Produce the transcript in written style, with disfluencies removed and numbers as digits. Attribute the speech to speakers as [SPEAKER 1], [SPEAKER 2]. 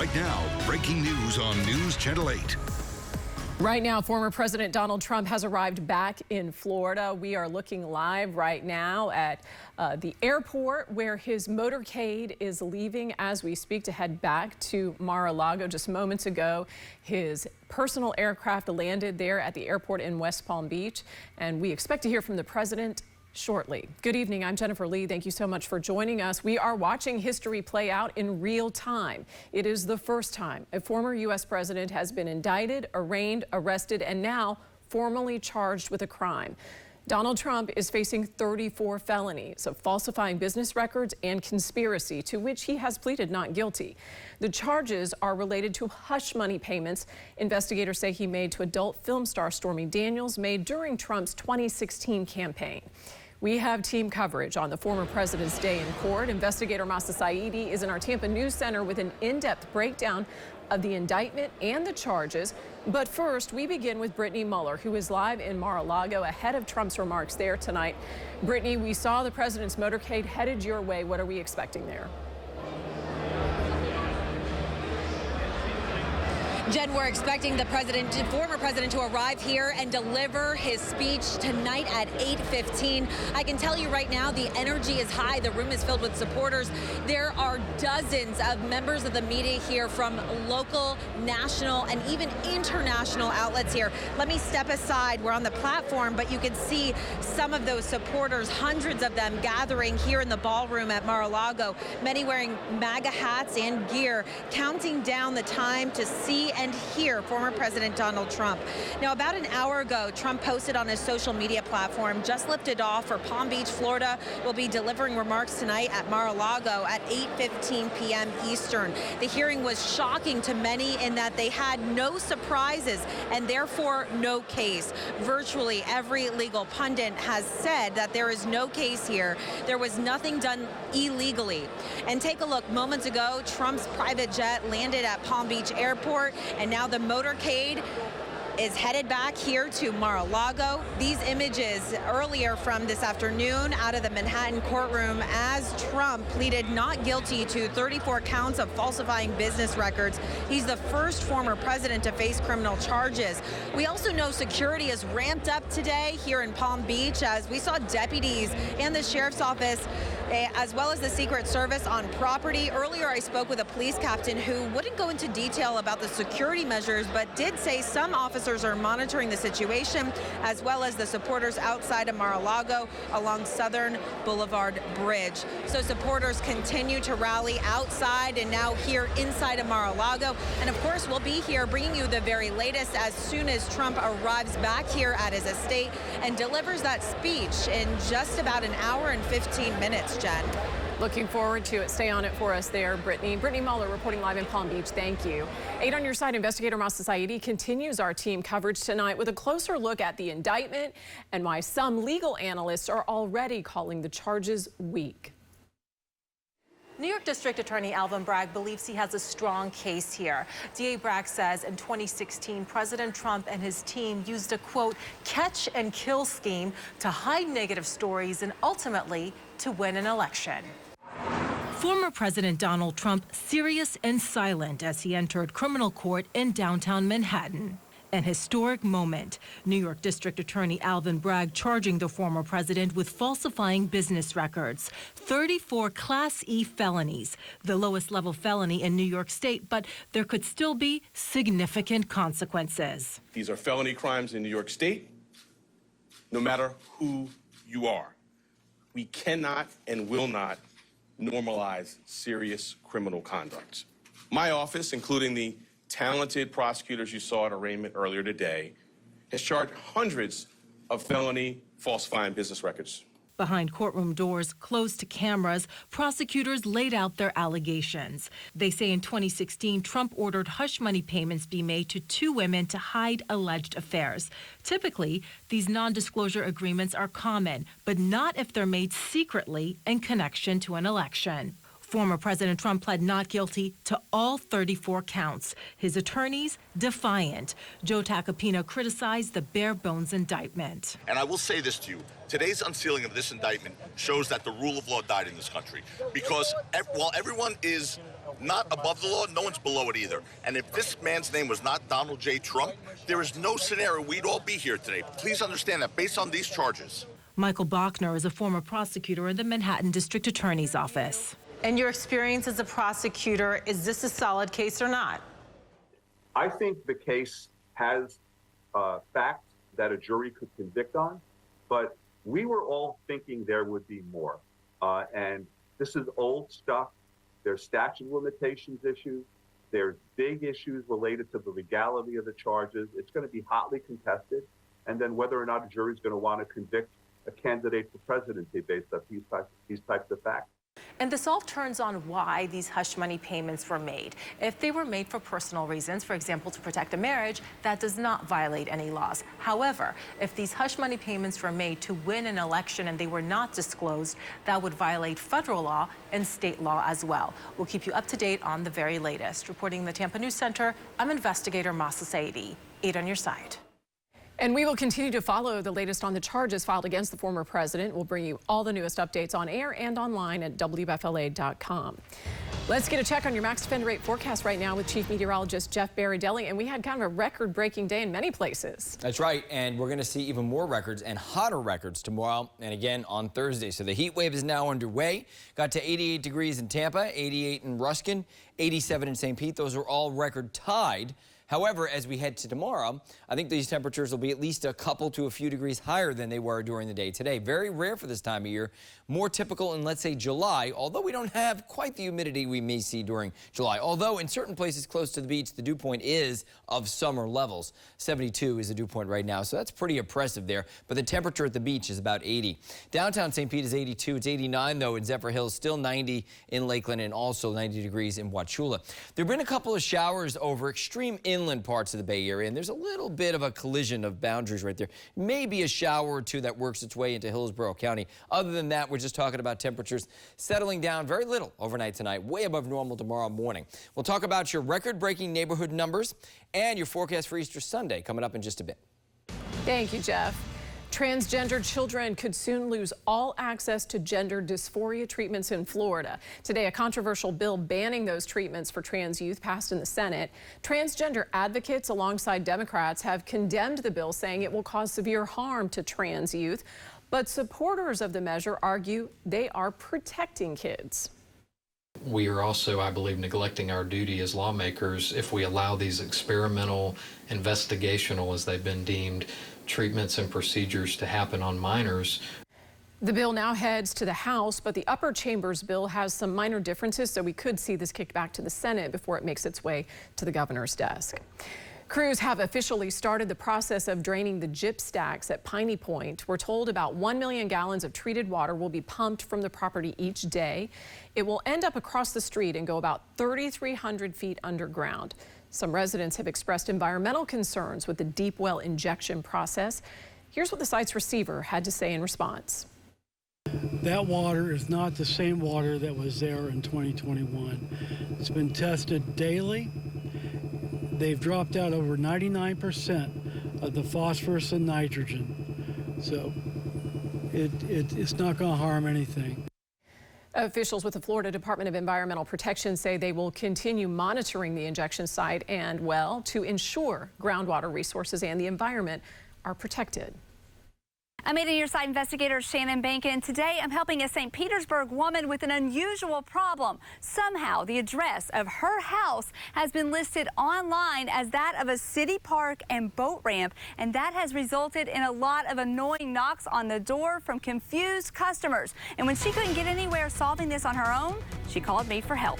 [SPEAKER 1] Right now, breaking news on News Channel 8.
[SPEAKER 2] Right now, former President Donald Trump has arrived back in Florida. We are looking live right now at the airport where his motorcade is leaving as we speak to head back to Mar-a-Lago. Just moments ago, his personal aircraft landed there at the airport in West Palm Beach, and we expect to hear from the president shortly. Good evening. I'm Jennifer Lee. Thank you so much for joining us. We are watching history play out in real time. It is the first time a former U.S. president has been indicted, arraigned, arrested, and now formally charged with a crime. Donald Trump is facing 34 felonies of falsifying business records and conspiracy, to which he has pleaded not guilty. The charges are related to hush money payments investigators say he made to adult film star Stormy Daniels made during Trump's 2016 campaign. We have team coverage on the former president's day in court. Investigator Masa Saidi is in our Tampa News Center with an in-depth breakdown of the indictment and the charges. But first, we begin with Brittany Muller, who is live in Mar-a-Lago ahead of Trump's remarks there tonight. Brittany, we saw the president's motorcade headed your way. What are we expecting there?
[SPEAKER 3] Jen, we're expecting the former president to arrive here and deliver his speech tonight at 8:15. I can tell you right now, the energy is high. The room is filled with supporters. There are dozens of members of the media here from local, national, and even international outlets here. Let me step aside. We're on the platform, but you can see some of those supporters, hundreds of them gathering here in the ballroom at Mar-a-Lago, many wearing MAGA hats and gear, counting down the time to see and hear former President Donald Trump. Now, about an hour ago, Trump posted on his social media platform, just lifted off for Palm Beach, Florida, will be delivering remarks tonight at Mar-a-Lago at 8:15 p.m. Eastern. The hearing was shocking to many in that they had no surprises and therefore no case. Virtually every legal pundit has said that there is no case here. There was nothing done illegally. And take a look, moments ago, Trump's private jet landed at Palm Beach Airport, and now the motorcade is headed back here to Mar-a-Lago. These images earlier from this afternoon out of the Manhattan courtroom as Trump pleaded not guilty to 34 counts of falsifying business records. He's the first former president to face criminal charges. We also know security is ramped up today here in Palm Beach as we saw deputies and the sheriff's office as well as the Secret Service on property. Earlier, I spoke with a police captain who wouldn't go into detail about the security measures, but did say some officers are monitoring the situation, as well as the supporters outside of Mar-a-Lago along Southern Boulevard Bridge. So supporters continue to rally outside and now here inside of Mar-a-Lago. And of course, we'll be here bringing you the very latest as soon as Trump arrives back here at his estate and delivers that speech in just about an hour and 15 minutes. Jen.
[SPEAKER 2] Looking forward to it. Stay on it for us there, Brittany. Brittany Muller reporting live in Palm Beach. Thank you. 8 on your side, investigator Masa Saidi continues our team coverage tonight with a closer look at the indictment and why some legal analysts are already calling the charges weak.
[SPEAKER 4] New York District Attorney Alvin Bragg believes he has a strong case here. DA Bragg says in 2016, President Trump and his team used a, quote, catch and kill scheme to hide negative stories and ultimately to win an election. Former President Donald Trump serious and silent as he entered criminal court in downtown Manhattan. An historic moment. New York District Attorney Alvin Bragg charging the former president with falsifying business records. 34 Class E felonies, the lowest level felony in New York State, but there could still be significant consequences.
[SPEAKER 5] These are felony crimes in New York State, no matter who you are. We cannot and will not normalize serious criminal conduct. My office, including the talented prosecutors you saw at arraignment earlier today, has charged hundreds of felony falsifying business records.
[SPEAKER 4] Behind courtroom doors closed to cameras, prosecutors laid out their allegations. They say in 2016, Trump ordered hush money payments be made to 2 women to hide alleged affairs. Typically, these non-disclosure agreements are common, but not if they're made secretly in connection to an election. Former President Trump pled not guilty to all 34 counts. His attorneys defiant. Joe Tacopina criticized the bare-bones indictment.
[SPEAKER 6] And I will say this to you. Today's unsealing of this indictment shows that the rule of law died in this country. Because while everyone is not above the law, no one's below it either. And if this man's name was not Donald J. Trump, there is no scenario we'd all be here today. Please understand that based on these charges.
[SPEAKER 4] Michael Bachner is a former prosecutor in the Manhattan District Attorney's Office. In your experience as a prosecutor, is this a solid case or not?
[SPEAKER 7] I think the case has facts that a jury could convict on, but we were all thinking there would be more. And this is old stuff. There's statute of limitations issues. There's big issues related to the legality of the charges. It's going to be hotly contested. And then whether or not a jury is going to want to convict a candidate for presidency based on these types of facts.
[SPEAKER 4] And this all turns on why these hush money payments were made. If they were made for personal reasons, for example, to protect a marriage, that does not violate any laws. However, if these hush money payments were made to win an election and they were not disclosed, that would violate federal law and state law as well. We'll keep you up to date on the very latest. Reporting in the Tampa News Center, I'm investigator Masa Saidi. 8 on your side.
[SPEAKER 2] And we will continue to follow the latest on the charges filed against the former president. We'll bring you all the newest updates on air and online at WFLA.com. Let's get a check on your max offender rate forecast right now with Chief Meteorologist Jeff Baradelli. And we had kind of a record-breaking day in many places.
[SPEAKER 8] That's right, and we're going to see even more records and hotter records tomorrow and again on Thursday. So the heat wave is now underway. Got to 88 degrees in Tampa, 88 in Ruskin, 87 in St. Pete. Those are all record tied. However, as we head to tomorrow, I think these temperatures will be at least a couple to a few degrees higher than they were during the day today. Very rare for this time of year. More typical in, let's say, July, although we don't have quite the humidity we may see during July. Although in certain places close to the beach, the dew point is of summer levels. 72 is the dew point right now, so that's pretty oppressive there. But the temperature at the beach is about 80. Downtown St. Pete is 82. It's 89, though, in Zephyr Hills. Still 90 in Lakeland and also 90 degrees in Wauchula. There have been a couple of showers over extreme inland parts of the Bay Area, and there's a little bit of a collision of boundaries right there. Maybe a shower or two that works its way into Hillsborough County. Other than that, we're just talking about temperatures settling down very little overnight tonight, way above normal tomorrow morning. We'll talk about your record-breaking neighborhood numbers and your forecast for Easter Sunday coming up in just a bit.
[SPEAKER 2] Thank you, Jeff. Transgender children could soon lose all access to gender dysphoria treatments in Florida. Today, a controversial bill banning those treatments for trans youth passed in the Senate. Transgender advocates alongside Democrats have condemned the bill, saying it will cause severe harm to trans youth. But supporters of the measure argue they are protecting kids.
[SPEAKER 9] We are also, I believe, neglecting our duty as lawmakers if we allow these experimental, investigational, as they've been deemed, treatments and procedures to happen on minors.
[SPEAKER 2] The bill now heads to the House, but the upper chamber's bill has some minor differences, so we could see this kicked back to the Senate before it makes its way to the governor's desk. Crews have officially started the process of draining the gyp stacks at Piney Point. We're told about 1 million gallons of treated water will be pumped from the property each day. It will end up across the street and go about 3,300 feet underground. Some residents have expressed environmental concerns with the deep well injection process. Here's what the site's receiver had to say in response.
[SPEAKER 10] That water is not the same water that was there in 2021. It's been tested daily. They've dropped out over 99% of the phosphorus and nitrogen. So it's not going to harm anything.
[SPEAKER 2] Officials with the Florida Department of Environmental Protection say they will continue monitoring the injection site and well to ensure groundwater resources and the environment are protected.
[SPEAKER 11] I'm 8 on your side investigator Shannon Bankin. Today I'm helping a St. Petersburg woman with an unusual problem. Somehow the address of her house has been listed online as that of a city park and boat ramp, and that has resulted in a lot of annoying knocks on the door from confused customers. And when she couldn't get anywhere solving this on her own, she called me for help.